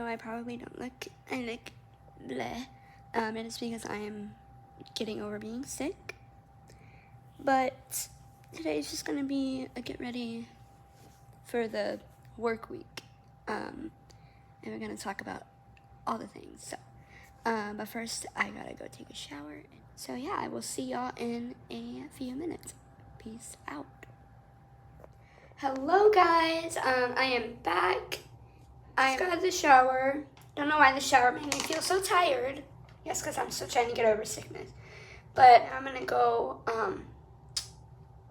I probably don't look, I look bleh, and it's because I am getting over being sick. But today's just gonna be a get ready for the work week, and we're gonna talk about all the things. So, but first I gotta go take a shower. So yeah, I will see y'all in a few minutes. Peace out. Hello guys, I am back. I just got out of the shower. Don't know why the shower made me feel so tired. Yes, because I'm still trying to get over sickness. But I'm gonna go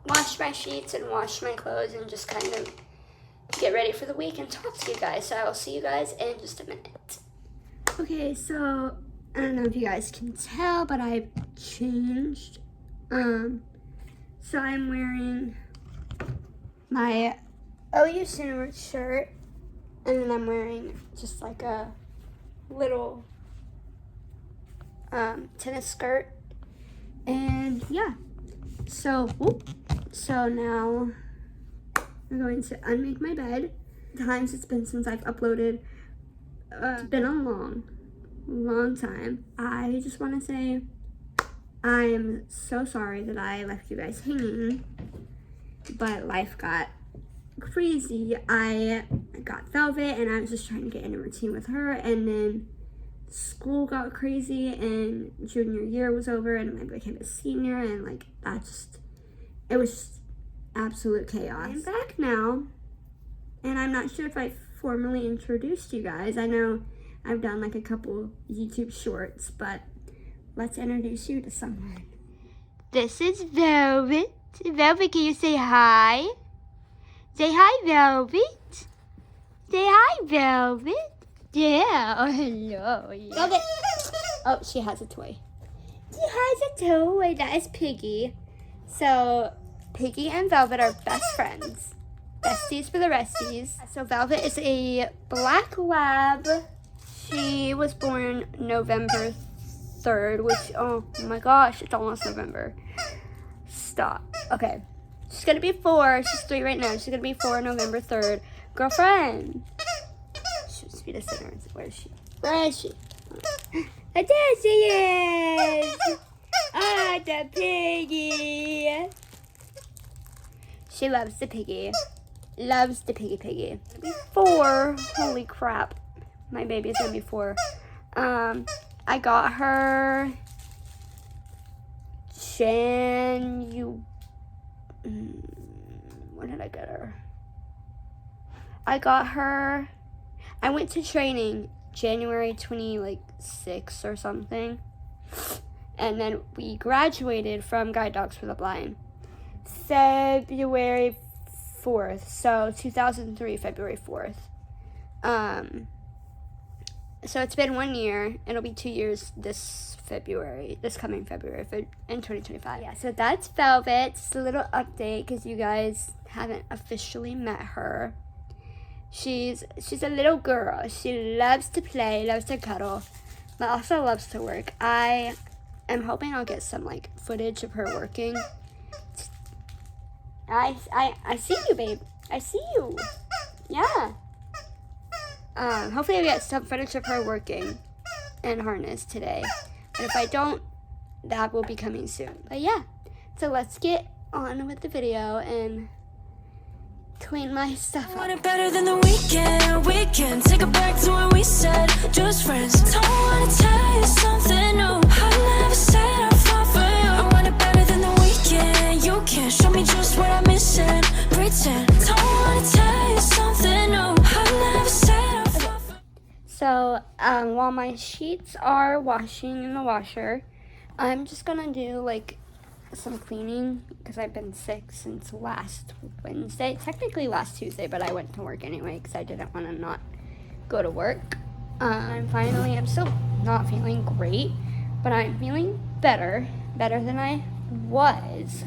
wash my sheets and wash my clothes and just kind of get ready for the week and talk to you guys. So I will see you guys in just a minute. Okay, so I don't know if you guys can tell, but I've changed. So I'm wearing my OU Cineworks shirt, and then I'm wearing just like a little tennis skirt, and yeah. So now I'm going to unmake my bed. Times it's been since I've uploaded. It's been a long time. I just want to say I'm so sorry that I left you guys hanging, but life got crazy. I got Velvet and I was just trying to get in a routine with her, and then school got crazy and junior year was over and I became a senior, and like it was just absolute chaos. I'm back now, and I'm not sure if I formally introduced you guys. I know I've done like a couple YouTube shorts, but let's introduce you to someone. This is Velvet. Velvet, can you say hi? Say hi, Velvet. Say hi, Velvet. Yeah. Oh, hello. Yeah. Velvet. Oh, she has a toy. She has a toy. That is Piggy. So, Piggy and Velvet are best friends. Besties for the resties. So, Velvet is a black lab. She was born November 3rd, which, oh my gosh, it's almost November. Stop. Okay. She's gonna be 4. She's 3 right now. She's gonna be 4 November 3rd. Girlfriend. She's be the center. Where is she? Where is she? There she is. Ah, the piggy. She loves the piggy. Loves the piggy. 4. Holy crap. My baby's gonna be 4. I got her when did I get her? I went to training January 26th or something. And then we graduated from Guide Dogs for the Blind February 4th. So 2003, February 4th. So it's been 1 year. It'll be 2 years this coming February in 2025. Yeah, so that's Velvet. Just a little update because you guys haven't officially met her. She's a little girl. She loves to play, loves to cuddle, but also loves to work. I am hoping I'll get some footage of her working. I see you, babe. I see you. Yeah. Hopefully I'll get some footage of her working in harness today. But if I don't, that will be coming soon. But yeah, so let's get on with the video and clean my stuff up. I want it better than the weekend. Take it back to when we said just friends. Don't wanna tell you something new. I never said I fall for you. I want it better than the weekend. You can't show me just what I'm missing. Pretend. Don't wanna tell you something new. I never said I fall for you. So, while my sheets are washing in the washer, I'm just gonna do some cleaning because I've been sick since last Wednesday. Technically last Tuesday, but I went to work anyway because I didn't want to not go to work. I'm still not feeling great, but I'm feeling better than I was.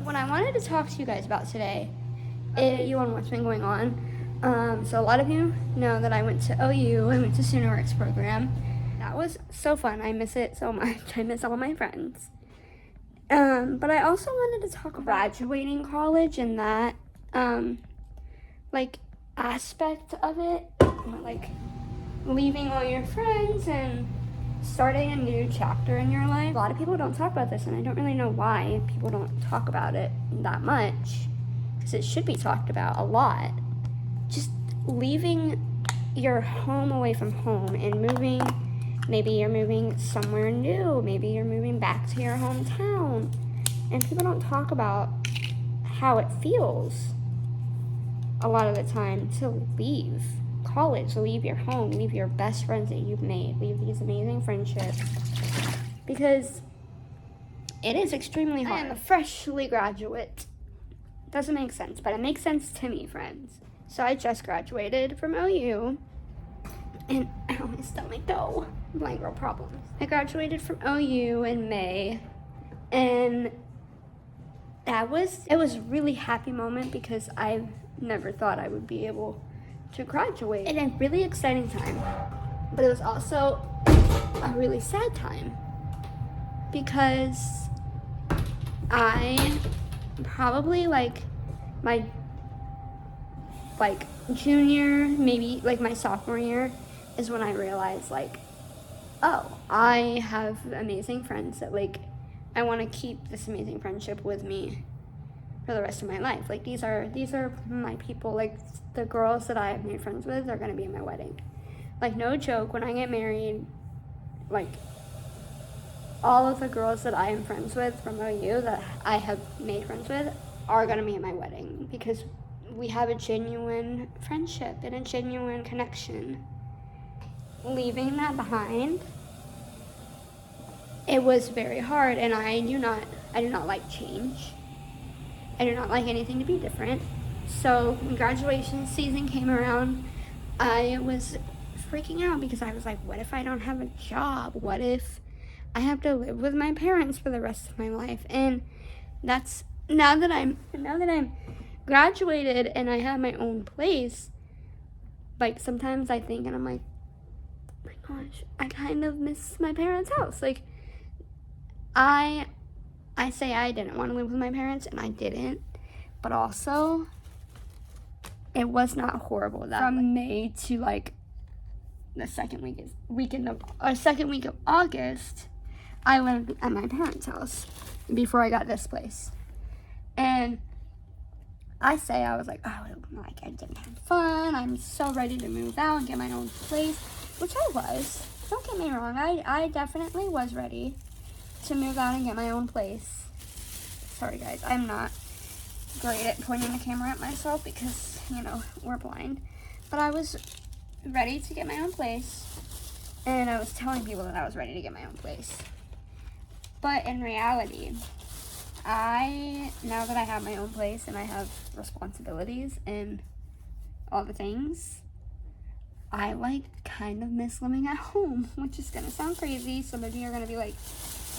What I wanted to talk to you guys about today is what's been going on. So a lot of you know that I went to OU. I went to Cineworks program. That was so fun. I miss it so much. I miss all my friends. But I also wanted to talk about graduating college and that, aspect of it. leaving all your friends and starting a new chapter in your life. A lot of people don't talk about this, and I don't really know why people don't talk about it that much, because it should be talked about a lot. Just leaving your home away from home and moving. Maybe you're moving somewhere new. Maybe you're moving back to your hometown. And people don't talk about how it feels a lot of the time to leave college, leave your home, leave your best friends that you've made, leave these amazing friendships. Because it is extremely hard. I am a freshly graduate. Doesn't make sense, but it makes sense to me, friends. So I just graduated from OU. And ow, my stomach though. My girl problems. I graduated from OU in May, and it was a really happy moment because I never thought I would be able to graduate. And a really exciting time, but it was also a really sad time because I probably my junior, maybe my sophomore year is when I realized oh, I have amazing friends that I want to keep this amazing friendship with me for the rest of my life. These are my people. The girls that I have made friends with are going to be at my wedding. No joke, when I get married, all of the girls that I am friends with from OU that I have made friends with are going to be at my wedding because we have a genuine friendship and a genuine connection. Leaving that behind, it was very hard, and I do not like change. I do not like anything to be different. So when graduation season came around, I was freaking out because I was like, what if I don't have a job? What if I have to live with my parents for the rest of my life? And that's now that I'm graduated and I have my own place, sometimes I think and I'm like, oh my gosh, I kind of miss my parents' house. I say I didn't want to live with my parents, and I didn't, but also it was not horrible. That from May to the second week of August, I lived at my parents' house before I got this place. And I was like, oh, I didn't have fun. I'm so ready to move out and get my own place, which I was. Don't get me wrong. I definitely was ready to move out and get my own place. Sorry, guys. I'm not great at pointing the camera at myself because, we're blind. But I was ready to get my own place, and I was telling people that I was ready to get my own place. But in reality, now that I have my own place and I have responsibilities and all the things, I kind of miss living at home, which is gonna sound crazy. Some of you are gonna be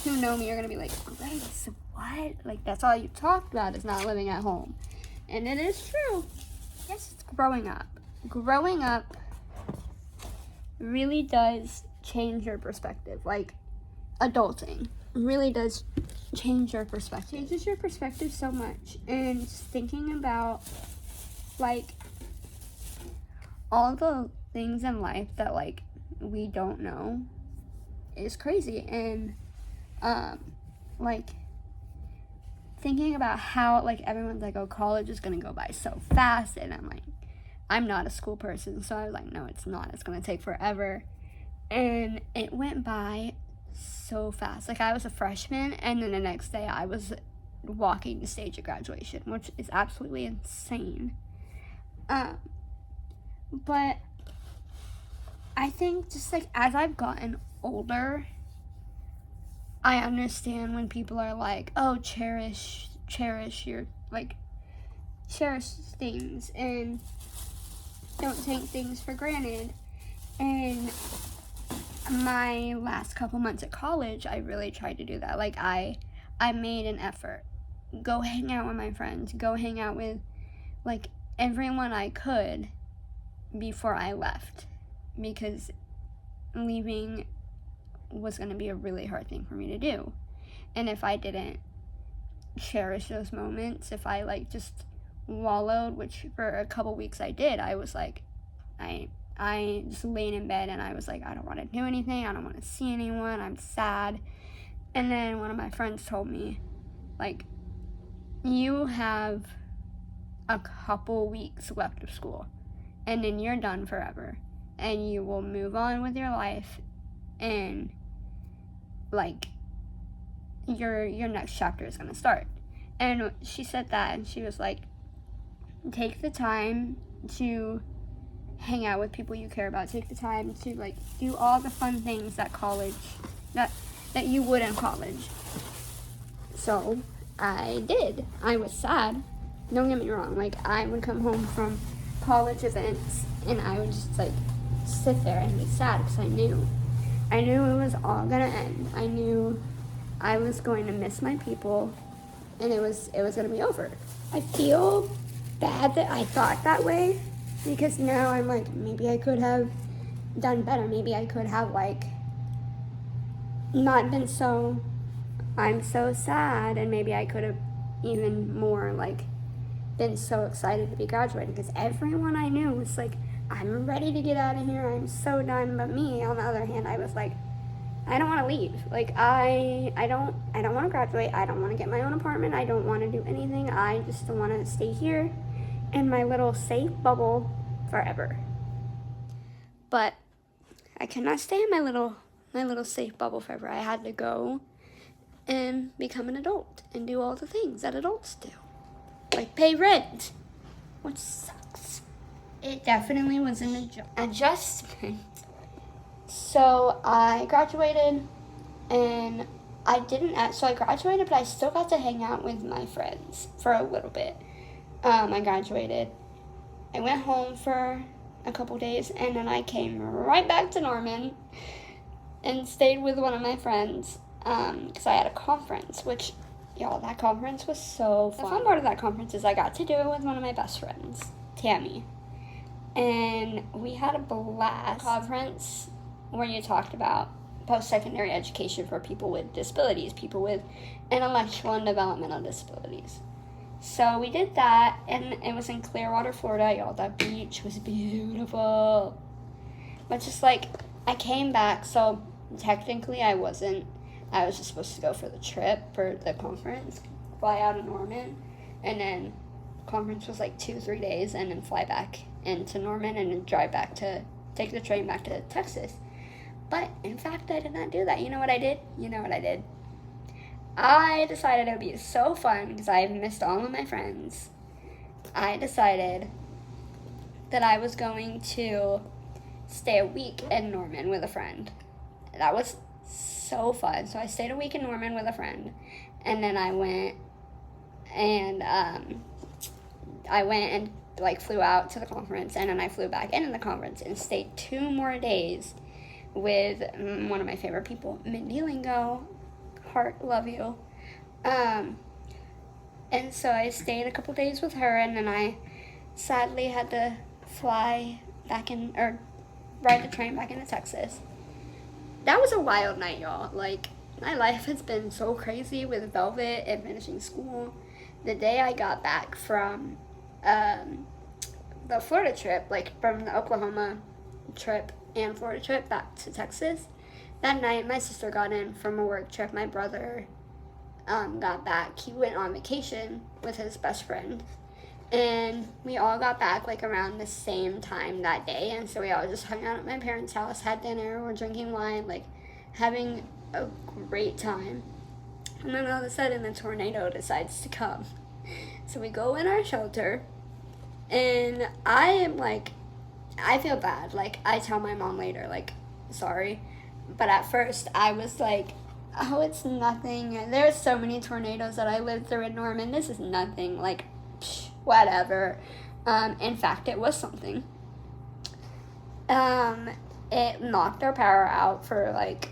who know me are gonna be Grace, what? That's all you talked about is not living at home. And it is true. Yes, it's growing up. Growing up really does change your perspective. Adulting really does change your perspective. Changes your perspective so much. And just thinking about all the things in life that we don't know is crazy. And thinking about how everyone's oh, college is gonna go by so fast, and I'm not a school person, so I was no, it's not. It's gonna take forever. And it went by so fast. I was a freshman, and then the next day I was walking the stage at graduation, which is absolutely insane. But I think just as I've gotten older, I understand when people are oh, cherish your cherish things and don't take things for granted. And my last couple months at college, I really tried to do that. I made an effort. Go hang out with my friends. Go hang out with everyone I could before I left, because leaving was going to be a really hard thing for me to do. And if I didn't cherish those moments, if I just wallowed, which for a couple weeks I did, I was I I just laid in bed and I was like, I don't want to do anything. I don't want to see anyone. I'm sad. And then one of my friends told me, like, you have a couple weeks left of school and then you're done forever and you will move on with your life and like your next chapter is going to start. And she said that, and she was like, take the time to hang out with people you care about. Take the time to like do all the fun things that you would in college. So I did. I was sad. Don't get me wrong. Like, I would come home from college events and I would just like sit there and be sad because I knew it was all gonna end. I knew I was going to miss my people and it was gonna be over. I feel bad that I thought that way because now I'm like, maybe I could have done better. Maybe I could have like not been so, I'm so sad, and maybe I could have even more like been so excited to be graduating because everyone I knew was like, I'm ready to get out of here, I'm so done. But me, on the other hand, I was like, I don't want to leave. Like, I don't want to graduate. I don't want to get my own apartment. I don't want to do anything. I just want to stay here in my little safe bubble forever. But I cannot stay in my little safe bubble forever. I had to go and become an adult and do all the things that adults do, like pay rent, which sucks. It definitely was an adjustment. So I graduated, and I graduated, but I still got to hang out with my friends for a little bit. I graduated. I went home for a couple days, and then I came right back to Norman and stayed with one of my friends because I had a conference, which, y'all, that conference was so fun. The fun part of that conference is I got to do it with one of my best friends, Tammy. And we had a blast. Conference where you talked about post-secondary education for people with disabilities, people with intellectual and developmental disabilities. So we did that, and it was in Clearwater, Florida. Y'all, that beach was beautiful. But just like, I came back, so technically I was just supposed to go for the trip for the conference, fly out of Norman, and then conference was like 2-3 days, and then fly back into Norman and then take the train back to Texas. But in fact, I did not do that. You know what I did? I decided it would be so fun because I missed all of my friends. I decided that I was going to stay a week in Norman with a friend. That was so fun. So I stayed a week in Norman with a friend, and then I went and like flew out to the conference, and then I flew back into the conference and stayed 2 more days with one of my favorite people, Mindy Lingo. Heart, love you. And so I stayed a couple days with her, and then I sadly had to ride the train back into Texas. That was a wild night, y'all. Like, my life has been so crazy with Velvet and finishing school. The day I got back from the Florida trip, like from the Oklahoma trip and Florida trip back to Texas, that night my sister got in from a work trip. My brother got back. He went on vacation with his best friend, and we all got back like around the same time that day. And so we all just hung out at my parents' house, had dinner, we're drinking wine, like having a great time. And then all of a sudden the tornado decides to come. So we go in our shelter, and I am like, I feel bad. Like, I tell my mom later, like, sorry. But at first I was like, oh, it's nothing. There's so many tornadoes that I lived through in Norman. This is nothing. Like, whatever. In fact, it was something. It knocked our power out for like,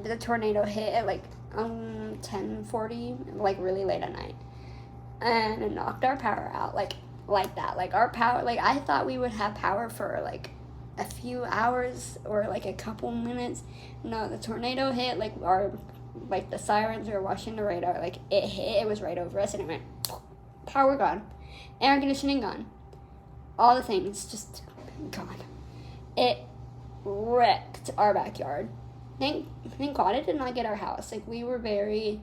the tornado hit at like 10:40, like really late at night. And it knocked our power out like that. Like, our power, like, I thought we would have power for like a few hours or like a couple minutes. No, the tornado hit, like the sirens were watching the radar, like it hit, it was right over us, and it went, power gone, air conditioning gone, all the things, just God. It wrecked our backyard. Thank God it did not get our house. Like, we were very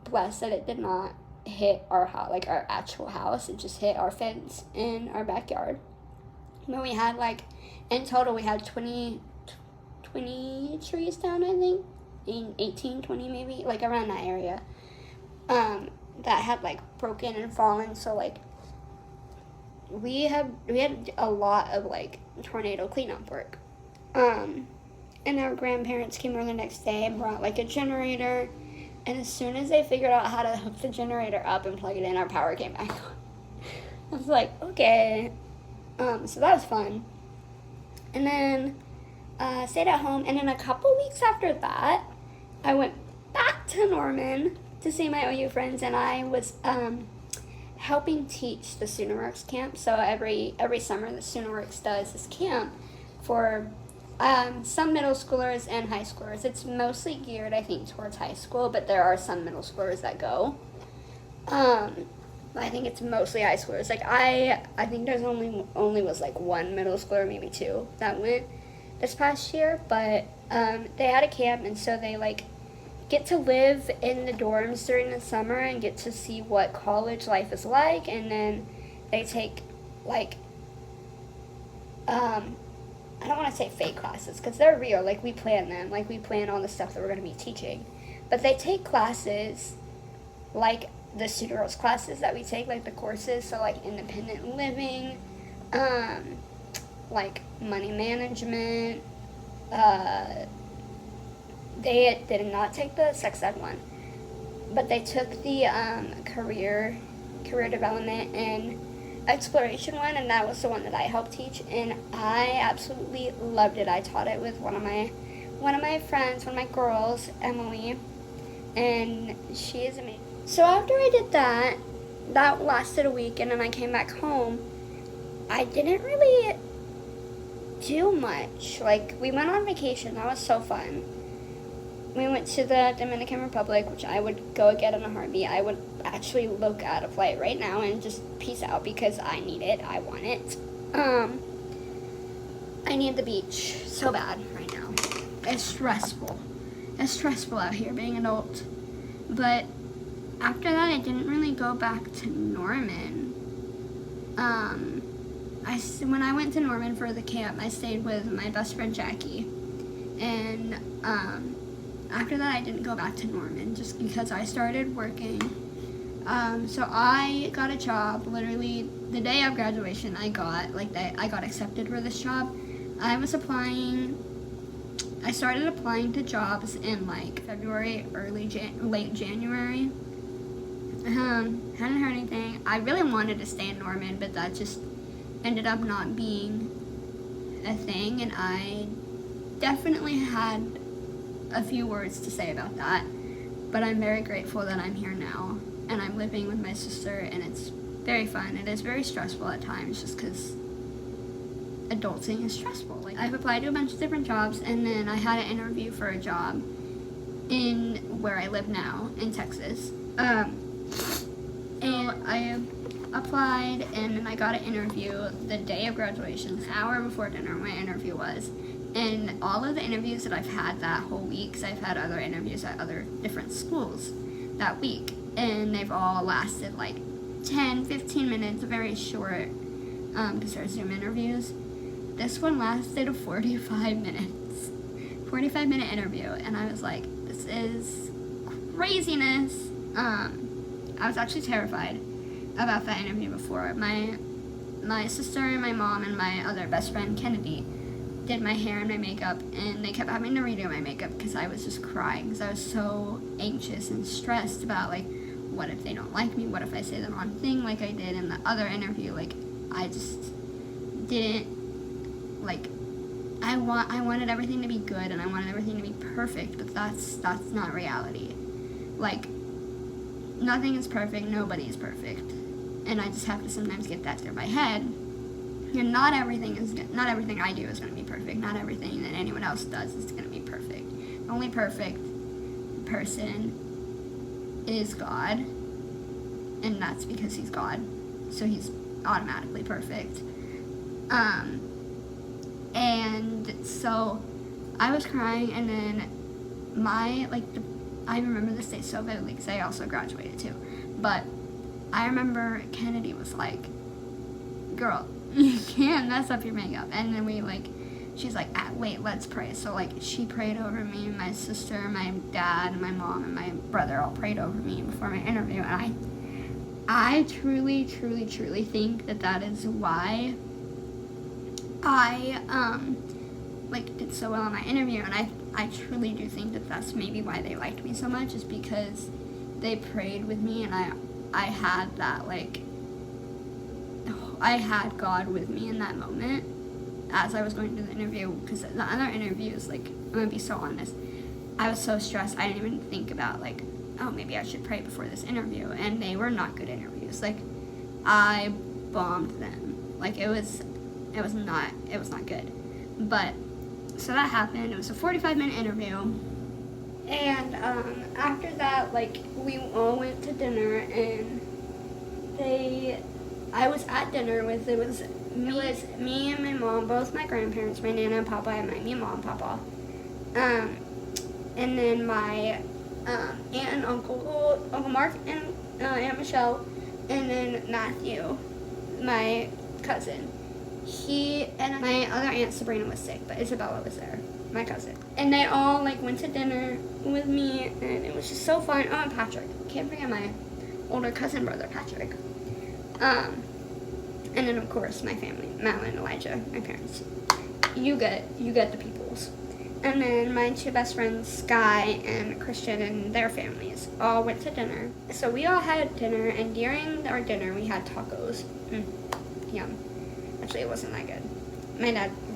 blessed that it did not hit our house, like our actual house. It just hit our fence in our backyard. But we had, like, in total, we had 20 trees down, I think. 18, 20 maybe, like around that area. That had, like, broken and fallen. So, like, we had a lot of, like, tornado cleanup work. And our grandparents came over the next day and brought, like, a generator. And as soon as they figured out how to hook the generator up and plug it in, our power came back on. I was like, okay. So that was fun. And then stayed at home. And then a couple weeks after that, I went back to Norman to see my OU friends. And I was helping teach the SoonerWorks camp. So every summer, the SoonerWorks does this camp for some middle schoolers and high schoolers. It's mostly geared, I think, towards high school, but there are some middle schoolers that go. I think it's mostly high schoolers. Like, I think there's only was like one middle schooler, maybe two, that went this past year. But they had a camp, and so they, like, get to live in the dorms during the summer and get to see what college life is like. And then they take, like, I don't want to say fake classes, because they're real. Like, we plan them. Like, we plan all the stuff that we're going to be teaching. But they take classes like the SoonerWorks classes that we take, like the courses. So, like, independent living, like, money management. They did not take the sex ed one. But they took the career development and exploration one, and that was the one that I helped teach, and I absolutely loved it. I taught it with one of my friends, one of my girls, Emily, and she is amazing. So after I did that lasted a week, and then I came back home. I didn't really do much. Like, we went on vacation. That was so fun. We went to the Dominican Republic, which I would go again in a heartbeat. I would actually look at a flight right now and just peace out, because I need it. I want it. I need the beach so bad right now. It's stressful. It's stressful out here being an adult. But after that, I didn't really go back to Norman. When I went to Norman for the camp, I stayed with my best friend Jackie. And after that, I didn't go back to Norman just because I started working. So I got a job literally the day of graduation. I got accepted for this job. I started applying to jobs in, like, February, late January. Hadn't heard anything. I really wanted to stay in Norman, but that just ended up not being a thing, and I definitely had a few words to say about that, but I'm very grateful that I'm here now, and I'm living with my sister, and it's very fun. It is very stressful at times, just because adulting is stressful. Like, I've applied to a bunch of different jobs, and then I had an interview for a job in where I live now, in Texas, and I applied, and then I got an interview the day of graduation, an hour before dinner. My interview was. And all of the interviews that I've had that whole week, because I've had other interviews at other different schools that week, and they've all lasted like 10, 15 minutes, very short, because they're Zoom interviews. This one lasted 45 minutes. 45-minute interview, and I was like, this is craziness. I was actually terrified about that interview before. My sister and my mom and my other best friend, Kennedy, did my hair and my makeup, and they kept having to redo my makeup because I was just crying, because I was so anxious and stressed about, like, what if they don't like me? What if I say the wrong thing like I did in the other interview? Like, I just didn't, like, I wanted everything to be good, and I wanted everything to be perfect, but that's not reality. Like, nothing is perfect, nobody is perfect, and I just have to sometimes get that through my head. And not everything I do is going to be perfect. Not everything that anyone else does is going to be perfect. The only perfect person is God, and that's because he's God, so he's automatically perfect. And so I was crying, and then I remember this day so vividly because I also graduated too. But I remember Kennedy was like, girl, you can't mess up your makeup. And then she's like, wait, let's pray. So like she prayed over me, my sister, my dad, and my mom, and my brother all prayed over me before my interview. And I truly, truly, truly think that is why I did so well in my interview. And I truly do think that that's maybe why they liked me so much, is because they prayed with me, and I had that, I had God with me in that moment as I was going to the interview, because the other interviews, I'm gonna be so honest, I was so stressed, I didn't even think about, oh, maybe I should pray before this interview, and they were not good interviews. I bombed them. It was not good. But, so that happened. It was a 45-minute interview. And after that, we all went to dinner, and I was at dinner with, it was me and my mom, both my grandparents, my nana and papa, and my mom and papa. And then my aunt and uncle Mark and Aunt Michelle, and then Matthew, my cousin. He and my other aunt Sabrina was sick, but Isabella was there, my cousin. And they all went to dinner with me, and it was just so fun. Oh, and Patrick. Can't forget my older cousin brother, Patrick. And then of course my family, Madeline, Elijah, my parents. You get the peoples. And then my two best friends, Sky and Christian, and their families all went to dinner. So we all had dinner, and during our dinner we had tacos. Yum. Actually, it wasn't that good.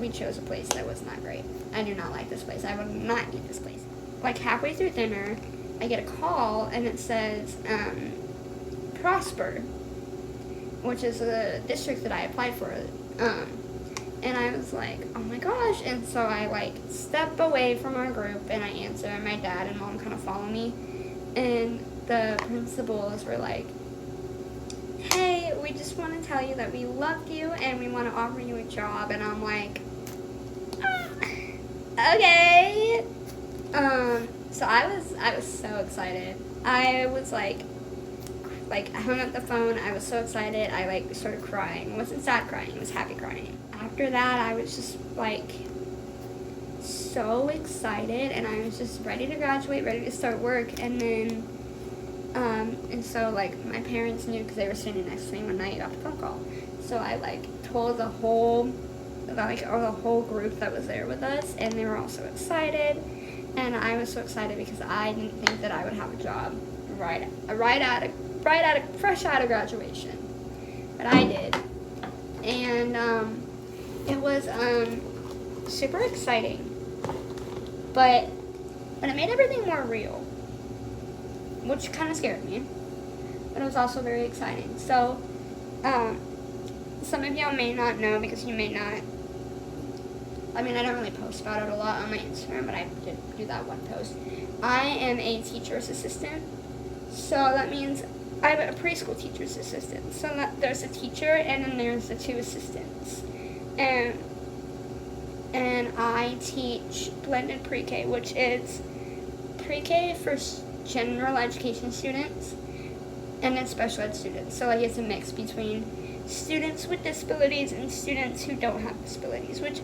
We chose a place that was not great. I do not like this place. I would not eat this place. Halfway through dinner, I get a call, and it says, Prosper, which is a district that I applied for. And I was like, oh my gosh. And so I step away from our group, and I answer, and my dad and mom kind of follow me. And the principals were like, hey, we just want to tell you that we loved you, and we want to offer you a job. And I'm like, okay. So I was so excited. I was I hung up the phone. I was so excited. I started crying. It wasn't sad crying. It was happy crying. After that, I was just so excited, and I was just ready to graduate, ready to start work. And then, and so my parents knew, because they were sitting next to me when I got the phone call. So I told the whole group that was there with us, and they were all so excited. And I was so excited because I didn't think that I would have a job fresh out of graduation, but I did. And it was super exciting, but it made everything more real, which kind of scared me, but it was also very exciting. So some of y'all may not know, because you may not, I don't really post about it a lot on my Instagram, but I did do that one post. I am a teacher's assistant, so that means I'm a preschool teacher's assistant. So there's a teacher, and then there's the two assistants. And I teach blended pre-K, which is pre-K for general education students, and then special ed students. So it's a mix between students with disabilities and students who don't have disabilities, which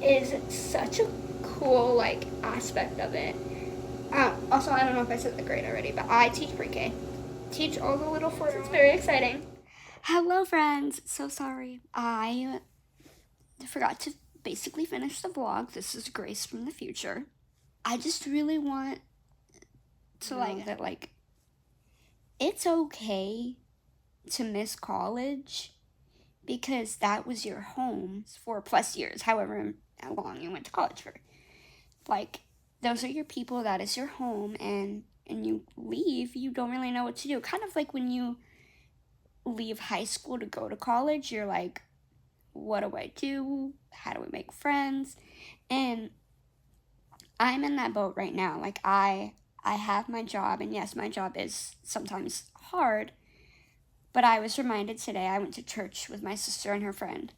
is such a cool aspect of it. Also, I don't know if I said the grade already, but I teach pre-K. Teach all the little fours. It's very exciting. Hello, friends. So sorry. I forgot to basically finish the vlog. This is Grace from the future. I just really want to that it's okay to miss college, because that was your home for 4+ years, however long you went to college for. Those are your people, that is your home, and you leave, you don't really know what to do. Kind of like when you leave high school to go to college, you're like, what do I do? How do I make friends? And I'm in that boat right now. I have my job, and yes, my job is sometimes hard, but I was reminded today, I went to church with my sister and her friend.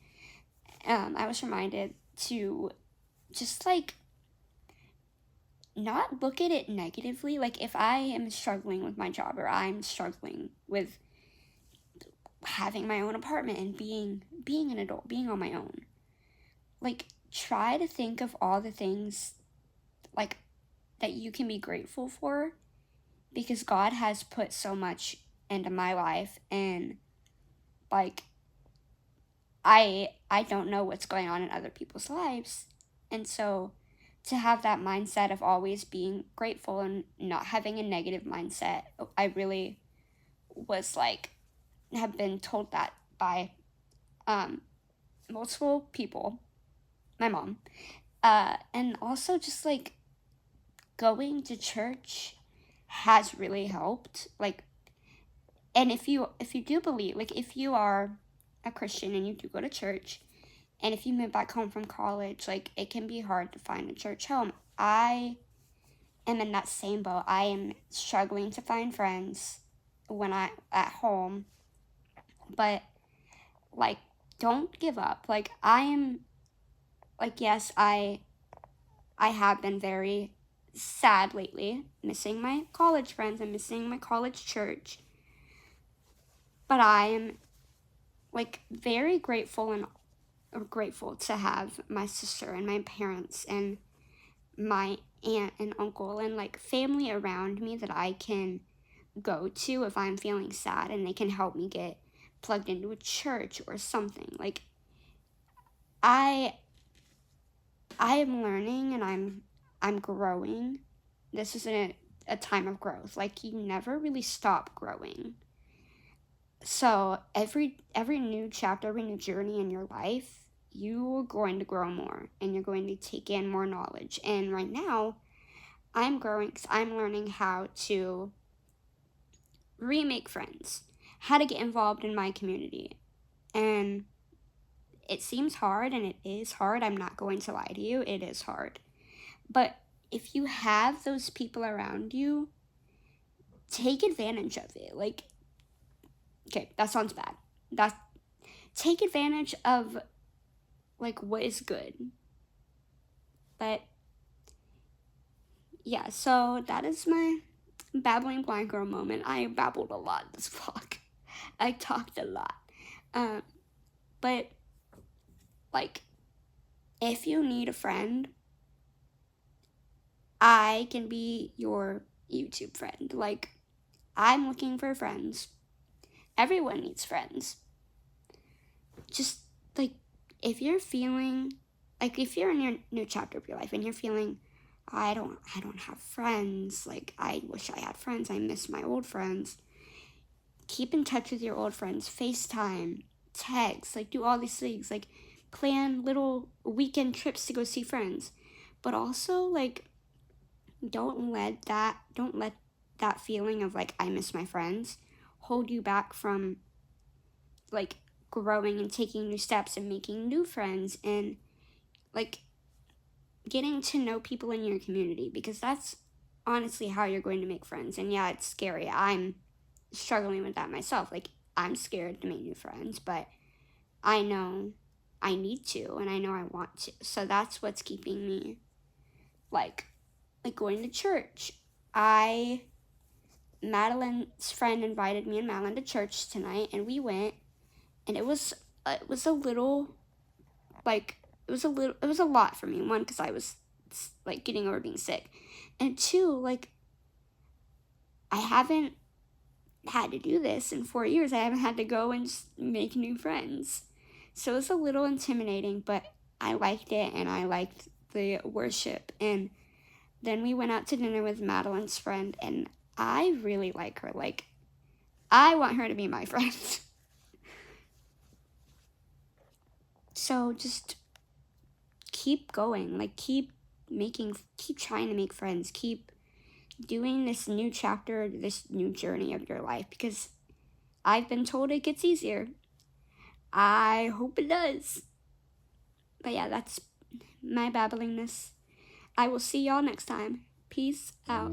I was reminded to just, like, not look at it negatively. Like, if I am struggling with my job, or I'm struggling with having my own apartment and being an adult, being on my own, like, try to think of all the things, like, that you can be grateful for, because God has put so much into my life, and, like, I don't know what's going on in other people's lives, and so to have that mindset of always being grateful and not having a negative mindset, I really was, like, have been told that by multiple people, my mom, and also just, like, going to church has really helped. Like, and if you do believe, like, if you are a Christian and you do go to church, and if you move back home from college, like, it can be hard to find a church home. I am in that same boat. I am struggling to find friends when I at home, but, like, don't give up. Like, I am, like, yes, I have been very sad lately, missing my college friends and missing my college church, but I am, like, very grateful to have my sister and my parents and my aunt and uncle and, like, family around me that I can go to if I'm feeling sad, and they can help me get plugged into a church or something. Like, I am learning, and I'm growing. This is a time of growth. Like, you never really stop growing. So every new chapter, every new journey in your life, you're going to grow more, and you're going to take in more knowledge. And right now, I'm growing because I'm learning how to remake friends, how to get involved in my community. And it seems hard, and it is hard. I'm not going to lie to you. It is hard. But if you have those people around you, take advantage of it. Like, okay, that sounds bad. Take advantage of, like, what is good. But yeah, so that is my babbling blind girl moment. I babbled a lot this vlog. I talked a lot. But, like, if you need a friend, I can be your YouTube friend. Like, I'm looking for friends. Everyone needs friends. Just, like, if you're feeling, like, if you're in your new chapter of your life and you're feeling, I don't have friends, like, I wish I had friends, I miss my old friends, keep in touch with your old friends, FaceTime, text, like, do all these things, like, plan little weekend trips to go see friends, but also, like, don't let that feeling of, like, I miss my friends hold you back from, like, growing and taking new steps and making new friends and, like, getting to know people in your community, because that's honestly how you're going to make friends. And yeah, it's scary. I'm struggling with that myself. Like, I'm scared to make new friends, but I know I need to, and I know I want to. So that's what's keeping me, like going to church. Madeline's friend invited me and Madeline to church tonight, and we went, and it was a little, like, it was a lot for me. One, because I was, like, getting over being sick, and two, like, I haven't had to do this in 4 years. I haven't had to go and just make new friends, so it was a little intimidating, but I liked it, and I liked the worship. And then we went out to dinner with Madeline's friend, and I really like her. Like, I want her to be my friend. So just keep going. Like, keep trying to make friends. Keep doing this new chapter, this new journey of your life, because I've been told it gets easier. I hope it does. But yeah, that's my babblingness. I will see y'all next time. Peace out.